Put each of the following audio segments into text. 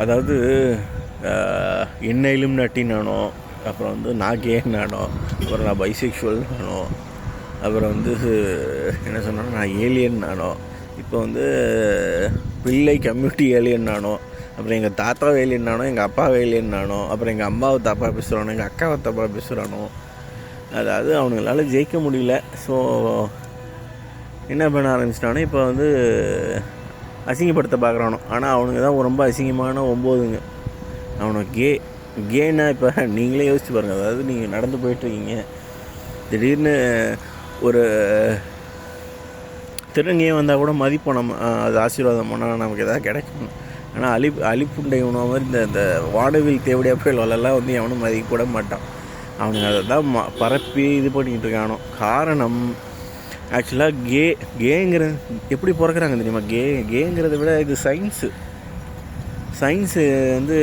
அதாவது என்ன இலுமினாட்டினானோ, அப்புறம் வந்து நான் கேனானோ, அப்புறம் நான் பைசெக்ஷுவல் நானோ, அப்புறம் வந்து என்ன சொன்னாலும் நான் ஏலியன் நானோ, இப்போ வந்து பிள்ளை கம்யூனிட்டி ஏலியன் நானோ, அப்புறம் எங்கள் தாத்தாவை ஏலியன் நானோ, எங்கள் அப்பாவை ஏலியன் நானோ, அப்புறம் எங்கள் அம்மாவை தப்பாக பேசுகிறானோ, எங்கள் அக்காவை தப்பாக பேசுகிறானோ. அதாவது அவனுங்களால ஜெயிக்க முடியல. ஸோ என்ன பண்ண ஆரம்பிச்சிட்டானோ, இப்போ வந்து அசிங்கப்படுத்த பார்க்குறானோ. ஆனால் அவனுங்க தான் ரொம்ப அசிங்கமான 9ங்க. அவனுக்கு கேனா இப்போ நீங்களே யோசிச்சு பாருங்கள். அதாவது நீங்கள் நடந்து போயிட்டுருக்கீங்க, திடீர்னு ஒரு திருநங்கையே வந்தால் கூட மதிப்போம், நம்ம அது ஆசீர்வாதம் பண்ணால் நமக்கு எதாவது கிடைக்கும். ஆனால் அலிப்புண்டை உணவு மாதிரி இந்த வாடவில் தேவடியாக போயிலெல்லாம் வந்து எவனும் மதிக்க கூட மாட்டான். அவனுங்க அதை தான் பரப்பி இது பண்ணிக்கிட்டு இருக்கானோ. காரணம் ஆக்சுவலாக கேங்கிறது எப்படி பிறக்கிறாங்க தெரியுமா? கேங்கிறத விட இது சயின்ஸு வந்து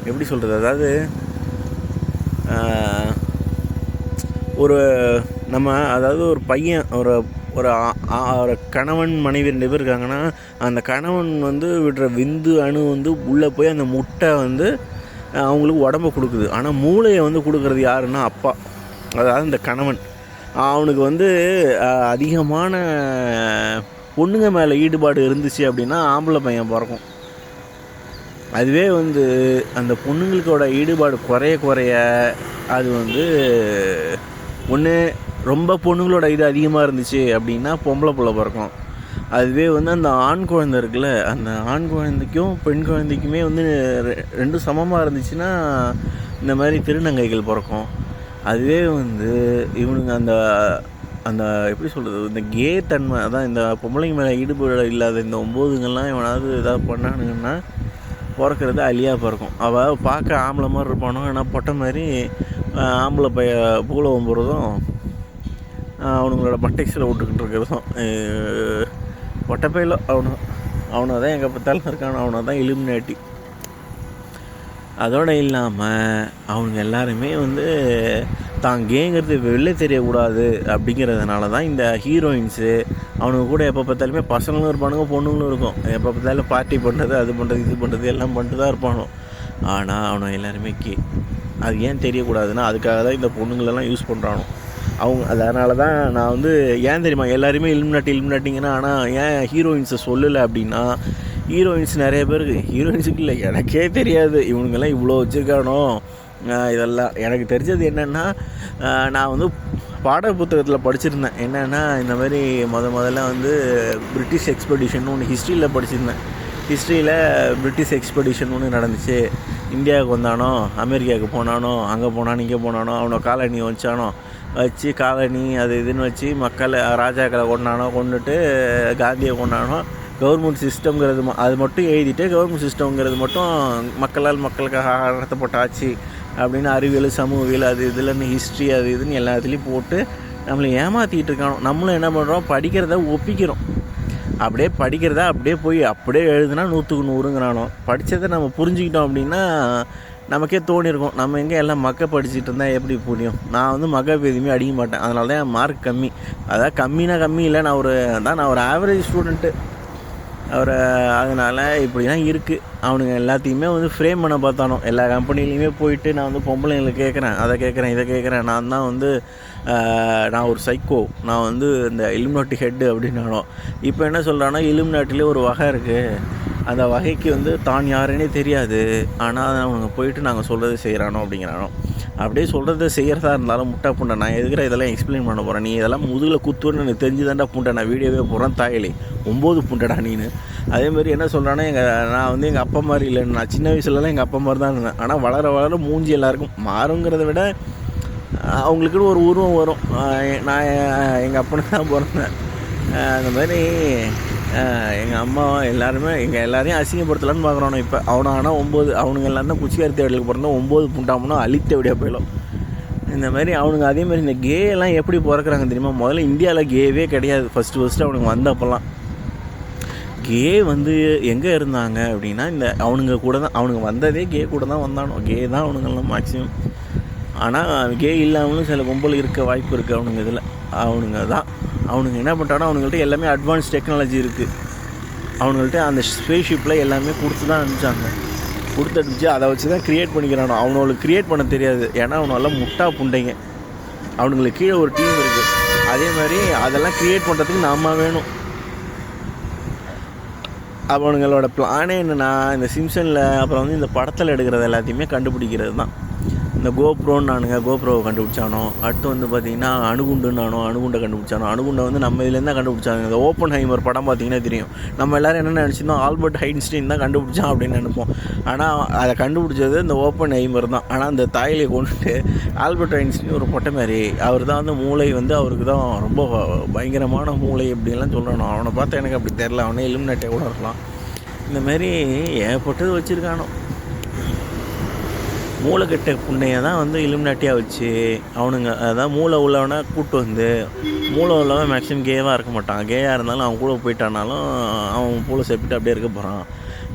எப்படி சொல்கிறது, அதாவது ஒரு பையன் ஒரு கணவன் மனைவி 2 பேர் இருக்காங்கன்னா, அந்த கணவன் வந்து விடுற விந்து அணு வந்து உள்ளே போய் அந்த முட்டை வந்து அவங்களுக்கு உடம்பை கொடுக்குது. ஆனால் மூளையை வந்து கொடுக்குறது யாருன்னா அப்பா, அதாவது இந்த கணவன். அவனுக்கு வந்து அதிகமான பொண்ணுங்க மேலே ஈடுபாடு இருந்துச்சு அப்படின்னா ஆம்பளை பையன் பிறக்கும். அதுவே வந்து அந்த பொண்ணுங்களுக்கோட ஈடுபாடு குறைய அது வந்து ஒன்று ரொம்ப பொண்ணுங்களோட இது அதிகமாக இருந்துச்சு அப்படின்னா பொம்பளை பிள்ளை பிறக்கும். அதுவே வந்து அந்த ஆண் குழந்தை இருக்குல்ல, அந்த ஆண் குழந்தைக்கும் பெண் குழந்தைக்குமே வந்து 2 சமமாக இருந்துச்சுன்னா இந்த மாதிரி திருநங்கைகள் பிறக்கும். அதுவே வந்து இவனுங்க அந்த அந்த எப்படி சொல்கிறது, இந்த தன்மை, அதான் இந்த பொம்பளைங்க மேலே ஈடுபாடு இல்லாத இந்த 9ங்கெல்லாம் இவனாவது ஏதாவது பண்ணானுங்கன்னா பிறக்கிறது அழியாக பிறக்கும். அவள் பார்க்க ஆம்பளை மாதிரி இருப்பானோ, ஆனால் பொட்டை மாதிரி ஆம்பளை பூலவம் போகிறதும் அவனுங்களோட பட்டைக்ஸில் விட்டுக்கிட்டு இருக்கிறதும் பொட்டைப்பையில் அவனை தான் எங்கே பார்த்தாலும் இருக்கானோ, அவனை தான் இலுமினாட்டி. அதோடு இல்லாமல் அவனுங்க எல்லாருமே வந்து தான் கேங்கிறது வெளில தெரியக்கூடாது அப்படிங்கிறதுனால தான் இந்த ஹீரோயின்ஸு அவனுக்கு கூட எப்போ பார்த்தாலுமே பசங்களும் இருப்பானுங்க, பொண்ணுங்களும் இருக்கும். எப்போ பார்த்தாலும் பார்ட்டி பண்ணுறது, அது பண்ணுறது, இது பண்ணுறது எல்லாம் பண்ணிட்டு தான் இருப்பானோ. ஆனால் அவனை எல்லாருமே அது ஏன் தெரியக்கூடாதுன்னா அதுக்காக தான் இந்த பொண்ணுங்களெல்லாம் யூஸ் பண்ணுறானோ அதனால தான் நான் வந்து ஏன் தெரியுமா எல்லாருமே இலுமினாட்டிங்கன்னா. ஆனால் ஏன் ஹீரோயின்ஸை சொல்லலை அப்படின்னா, ஹீரோயின்ஸ் நிறைய பேருக்கு, ஹீரோயின்ஸுக்கு இல்லை எனக்கே தெரியாது இவனுங்கெல்லாம் இவ்வளோ வச்சுருக்கானோ. இதெல்லாம் எனக்கு தெரிஞ்சது என்னென்னா, நான் வந்து பாட புத்தகத்தில் படிச்சிருந்தேன். என்னென்னா இந்த மாதிரி முதல்ல வந்து பிரிட்டிஷ் எக்ஸ்பெடிஷன் ஒன்று ஹிஸ்ட்ரியில் படிச்சிருந்தேன். ஹிஸ்ட்ரியில் பிரிட்டிஷ் எக்ஸ்பெடிஷன் ஒன்று நடந்துச்சு. இந்தியாவுக்கு வந்தானோ, அமெரிக்காவுக்கு போனானோ, அங்கே போனானோ, இங்கே போனானோ, அவனை காலனி வச்சு காலனி அது இதுன்னு வச்சு மக்களை ராஜாக்களை கொண்டுட்டு காந்தியை கொண்டானோ. கவர்மெண்ட் சிஸ்டம்ங்கிறது அது மட்டும் எழுதிட்டு, கவர்மெண்ட் சிஸ்டம்ங்கிறது மட்டும் மக்களுக்காக நடத்தப்பட்ட ஆட்சி அப்படின்னு அறிவியல், சமூகவியல், அது இதுலன்னு ஹிஸ்ட்ரி, அது இதுன்னு எல்லாத்துலேயும் போட்டு நம்மளை ஏமாற்றிக்கிட்டு இருக்கானோ. நம்மளும் என்ன பண்ணுறோம், படிக்கிறத ஒப்பிக்கிறோம். அப்படியே போய் அப்படியே எழுதுனா 100க்கு 100ங்கிறானோ. படித்ததை நம்ம புரிஞ்சுக்கிட்டோம் அப்படின்னா நமக்கே தோணியிருக்கும், நம்ம எங்கே எல்லாம் படிச்சுட்டு இருந்தால் எப்படி புரியும். நான் வந்து எதுவுமே அடிக்க மாட்டேன், அதனால தான் என் மார்க் கம்மி. அதாவது கம்மி இல்லை, நான் ஒரு ஆவரேஜ் ஸ்டூடெண்ட்டு. அதனால் இப்படி தான் இருக்குது. அவனுங்க எல்லாத்தையுமே வந்து ஃப்ரேம் பண்ண பார்த்தானோ. எல்லா கம்பெனிலையுமே போயிட்டு நான் வந்து பொம்பளைங்களை கேட்குறேன், அதை கேட்குறேன், இதை கேட்குறேன், நான் ஒரு சைக்கோ, நான் வந்து இந்த இலுமினாட்டி ஹெட்டு அப்படின்னானோ. இப்போ என்ன சொல்கிறானோ, இலுமினாட்டிலே ஒரு வகை இருக்குது, அந்த வகைக்கு வந்து தான் யாருன்னே தெரியாது, ஆனால் அவங்க போயிட்டு நாங்கள் சொல்கிறத செய்கிறானோ அப்படிங்கிறானோ. அப்படியே சொல்கிறத செய்கிறதா இருந்தாலும் முட்டா புண்டை, நான் எதுக்குற இதெல்லாம் எக்ஸ்பிளைன் பண்ண போகிறேன், நீ இதெல்லாம் முதுகில் குத்துன்னு எனக்கு தெரிஞ்சுதான்டா புண்டை, நான் வீடியோவே போடுறேன் தாயலி 9 புண்டடா நீனு. அதேமாதிரி என்ன சொல்கிறானோ, நான் வந்து எங்கள் அப்பா மாதிரி இல்லை, நான் சின்ன வயசுலலாம் எங்கள் அப்பா மாதிரி தான் இருந்தேன். ஆனால் வளர மூஞ்சி எல்லாருக்கும் மாறுங்கிறத விட அவங்களுக்குன்னு ஒரு உருவம் வரும். நான் எங்கள் அப்பனுக்கு தான் பிறந்தேன். அந்த மாதிரி எங்கள் அம்மா எல்லாருமே எல்லாரையும் அசிங்கப்படுத்தலான்னு பார்க்குறானோ. இப்போ ஆனால் 9 அவனுங்க எல்லாம் தான் குச்சிக்காரி தேவடிகளுக்கு பிறந்தா 9 புண்டாமனோ அழித்த விடியா போயிடும். இந்த மாதிரி அவனுங்க அதேமாதிரி இந்த எல்லாம் எப்படி பிறக்கிறாங்க தெரியுமா? முதல்ல இந்தியாவில் கேவே கிடையாது. ஃபஸ்ட்டு அவனுங்க வந்தப்போல்லாம் வந்து எங்கே இருந்தாங்க அப்படின்னா, இந்த அவனுங்க கூட தான், அவனுங்க வந்ததே கூட தான் வந்தானோ. தான் அவனுங்கெல்லாம் மேக்ஸிமம். ஆனால் இல்லாமலும் சில கும்பல் இருக்க வாய்ப்பு இருக்குது அவனுங்க இதில். அவனுங்க என்ன பண்ணுறானோ, அவனுங்கள்ட்ட எல்லாமே அட்வான்ஸ் டெக்னாலஜி இருக்குது. அவனுங்கள்ட்ட அந்த ஸ்பேஸ் ஷிப்பில் எல்லாமே கொடுத்து தான் அனுப்பிச்சாங்க. கொடுத்து அதை வச்சு தான் க்ரியேட் பண்ணிக்கிறானோ. அவனுங்களுக்கு க்ரியேட் பண்ண தெரியாது, ஏன்னா அவனெல்லாம் முட்டா புண்டைங்க. அவனுங்களுக்கு கீழே ஒரு டீம் இருக்குது. அதே மாதிரி அதெல்லாம் க்ரியேட் பண்ணுறதுக்கு நம்ம வேணும். அவனுங்களோட பிளானே என்னென்னா, இந்த சிம்சனில் அப்புறம் வந்து இந்த படத்தில் எடுக்கிறது எல்லாத்தையுமே கண்டுபிடிக்கிறது தான். இந்த கோப்ரோன்னு கோப்ரோவை கண்டுபிடிச்சானோ. அடுத்து வந்து பார்த்திங்கன்னா அணுகுண்டை கண்டுபிடிச்சானோ. அணுகுண்டை வந்து நம்ம இதுலேருந்து தான் கண்டுபிடிச்சாங்க. இந்த ஓப்பன் ஹைமர் படம் பார்த்திங்கன்னா தெரியும். நம்ம எல்லோரும் என்ன நினச்சிருந்தோம், ஆல்பர்ட் ஐன்ஸ்டீன் தான் கண்டுபிடிச்சான் அப்படின்னு நினைப்போம். ஆனால் அதை கண்டுபிடிச்சது இந்த ஓப்பன் ஹைமர் தான். ஆனால் அந்த தாயிலை கொண்டுட்டு ஆல்பர்ட் ஐன்ஸ்டீன் ஒரு பொட்டை மாதிரி, அவர் தான் வந்து மூளை வந்து அவருக்கு தான் ரொம்ப பயங்கரமான மூளை அப்படின்லாம் சொல்லணும். அவனை பார்த்தா எனக்கு அப்படி தெரில, அவனே இலுமினாட்டியா கூட இருக்கலாம். இந்தமாரி ஏகப்பட்டது வச்சுருக்கானோ. மூளை கெட்ட புண்ணையை தான் வந்து இலுமினாட்டியாக வச்சு அவனுங்க, அதான் மூளை உள்ளவனை கூப்பிட்டு வந்து, மூளை உள்ளவன் மேக்ஸிமம் கேவாக இருக்க மாட்டான். கேயாக இருந்தாலும் அவன் கூட போயிட்டானாலும் அவன் பூளை செப்பிட்டு அப்படியே இருக்க போகிறான்.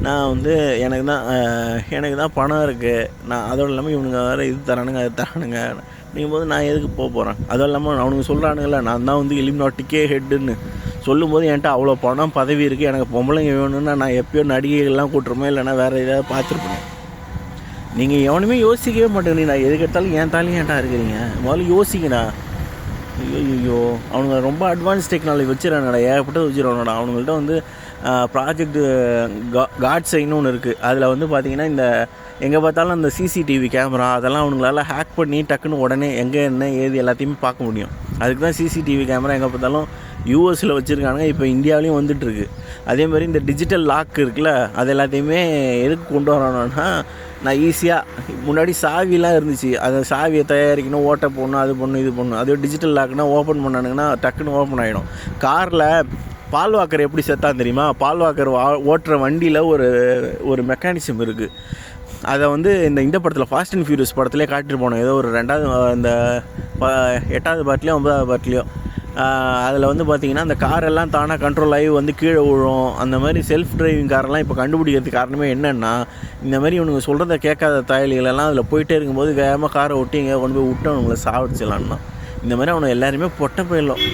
நான் வந்து எனக்கு தான் பணம் இருக்குது, நான் அதோடு இல்லாமல் இவனுங்க வேறு இது தரானுங்க அது தரானுங்க அப்படிங்கும்போது நான் எதுக்கு போகிறேன். அதுவும் இல்லாமல் அவனுங்க சொல்கிறானுங்கள, நான் தான் வந்து இலுமினாட்டிக்கே ஹெட்டுன்னு சொல்லும்போது என்கிட்ட அவ்வளோ பணம் பதவி இருக்குது, எனக்கு பொம்பளைங்க வேணும்னா நான் எப்போயோ நடிகைகள்லாம் கூட்டுருமோ இல்லைன்னா வேறு ஏதாவது பார்த்துருப்பேன். நீங்கள் எவனுமே யோசிக்கவே மாட்டேங்க. நான் எதுக்கு எடுத்தாலும் ஏன் தாலியும் ஏன்டா இருக்கிறீங்க, முதல்ல யோசிக்கடா. ஐயோ அவனுங்க ரொம்ப அட்வான்ஸ் டெக்னாலஜி வச்சுறானுங்கடா, ஏகப்பட்டது வச்சுருவானுங்கடா. அவனுங்கள்ட்ட வந்து ப்ராஜெக்ட் காட்ஸைன்னு ஒன்று இருக்குது. அதில் வந்து பார்த்திங்கன்னா இந்த எங்கே பார்த்தாலும் அந்த சிசிடிவி கேமரா அதெல்லாம் அவனுங்களால ஹேக் பண்ணி டக்குன்னு உடனே எங்கே என்ன ஏது எல்லாத்தையுமே பார்க்க முடியும். அதுக்கு தான் சிசிடிவி கேமரா எங்கே பார்த்தாலும் யூஎஸில் வச்சுருக்கானுங்க, இப்போ இந்தியாவிலையும் வந்துட்டுருக்கு. அதேமாதிரி இந்த டிஜிட்டல் லாக் இருக்குல்ல, அது எல்லாத்தையுமே எதுக்கு கொண்டு வரணும்னா, நான் ஈஸியாக முன்னாடி சாவிலாம் இருந்துச்சு, அதை சாவியை தயாரிக்கணும், ஓட்டை போடணும், அது பண்ணணும் இது பண்ணணும். அதே டிஜிட்டல் லாக்னா ஓப்பன் பண்ணானுங்கன்னா டக்குன்னு ஓப்பன் ஆகிடும். காரில் பால் வாக்கர் எப்படி செத்தான் தெரியுமா? பால் வாக்கர் ஓட்டுற வண்டியில் ஒரு மெக்கானிசம் இருக்குது. அதை வந்து இந்த படத்தில் ஃபாஸ்ட் அண்ட் ஃபியூரியஸ் படத்துலேயே காட்டிட்டு போனோம். ஏதோ ஒரு 8வது பார்ட்லேயோ 9வது பார்ட்லேயோ அதில் வந்து பார்த்திங்கன்னா அந்த காரெல்லாம் தானாக கண்ட்ரோல் ஆகி வந்து கீழே விழும். அந்த மாதிரி செல்ஃப் டிரைவிங் காரெல்லாம் இப்போ கண்டுபிடிக்கிறதுக்கு காரணமே என்னென்னா, இந்த மாதிரி இவனுங்க சொல்கிறத கேட்காத தாயலிகளெல்லாம் அதில் போயிட்டே இருக்கும்போது வேகமாக காரை ஒட்டி இங்கே கொண்டு போய் விட்டு அவனுங்களை சாவடிச்சிடலான்னா. இந்த மாதிரி அவனை எல்லாருமே பொட்டை போயிடலாம்.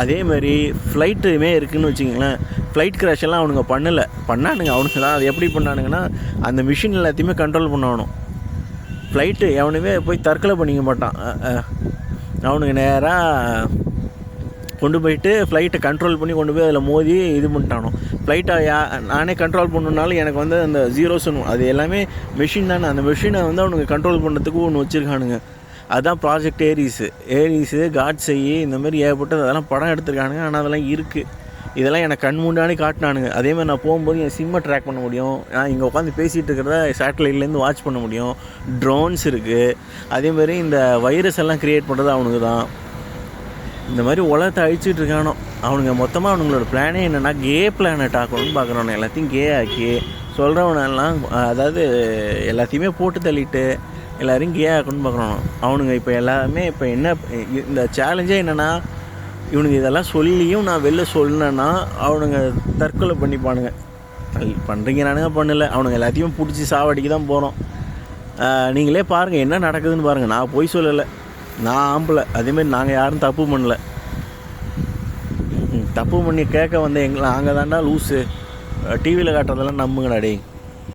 அதேமாதிரி ஃப்ளைட்டுமே இருக்குதுன்னு வச்சுக்கிங்களேன். ஃப்ளைட் கிராஷ் எல்லாம் அவனுங்க பண்ணானுங்க. அவனுங்க தான் அது எப்படி பண்ணானுங்கன்னா, அந்த மிஷின் எல்லாத்தையுமே கண்ட்ரோல் பண்ணணும். ஃப்ளைட்டு எவனுமே போய் தற்கொலை பண்ணிக்க மாட்டான். அவனுக்கு நேராக கொண்டு போயிட்டு ஃப்ளைட்டை கண்ட்ரோல் பண்ணி கொண்டு போய் அதில் மோதி இது பண்ணிட்டானோ. ஃப்ளைட்டை நானே கண்ட்ரோல் பண்ணணுனாலும் எனக்கு வந்து அந்த ஜீரோஸ்னு அது எல்லாமே மெஷின் தானே. அந்த மெஷினை வந்து அவனுக்கு கண்ட்ரோல் பண்ணுறதுக்கு ஒன்று வச்சுருக்கானுங்க. அதுதான் ப்ராஜெக்ட் ஏரிஸு காட்ஸை இந்த மாதிரி ஏற்பட்டு அதெல்லாம் படம் எடுத்துருக்கானுங்க. ஆனால் அதெல்லாம் இருக்குது. இதெல்லாம் எனக்கு கண் முன்னாடி காட்டினானுங்க. அதேமாதிரி நான் போகும்போது என் சிம்மை ட்ராக் பண்ண முடியும். நான் இங்கே உட்காந்து பேசிகிட்டு இருக்கிறத சேட்டலைட்லேருந்து வாட்ச் பண்ண முடியும். ட்ரோன்ஸ் இருக்குது. அதேமாதிரி இந்த வைரஸ் எல்லாம் க்ரியேட் பண்ணுறது அவனுக்கு தான். இந்த மாதிரி உலகத்தை அழிச்சிட்டு இருக்கானோ. அவனுங்க மொத்தமாக அவனுங்களோட பிளானே என்னென்னா, கே பிளானட் ஆக்கணும்னு பார்க்குறவன எல்லாத்தையும் கே ஆக்கி சொல்கிறவனெல்லாம், அதாவது எல்லாத்தையுமே போட்டு தள்ளிட்டு எல்லோரையும் கே ஆக்கணும்னு பார்க்குறோம். அவனுங்க இப்போ எல்லாமே இப்போ என்ன இந்த சேலஞ்சே என்னென்னா, இவனுங்க இதெல்லாம் சொல்லியும் நான் வெளில சொன்னேன்னா அவனுங்க தற்கொலை பண்ணிப்பானுங்க. பண்ணுறீங்கிறானுங்க பண்ணலை, அவனுங்க எல்லாத்தையும் பிடிச்சி சாவடிக்கு தான் போகிறோம். நீங்களே பாருங்கள் என்ன நடக்குதுன்னு பாருங்கள். நான் போய் சொல்லலை, நான் ஆம்பளை. அதேமாதிரி நாங்கள் யாரும் தப்பு பண்ணலை. தப்பு பண்ணி கேட்க வந்த நாங்கள் தாண்டா லூஸு. டிவியில் காட்டுறதெல்லாம் நம்புங்கடா டேய்.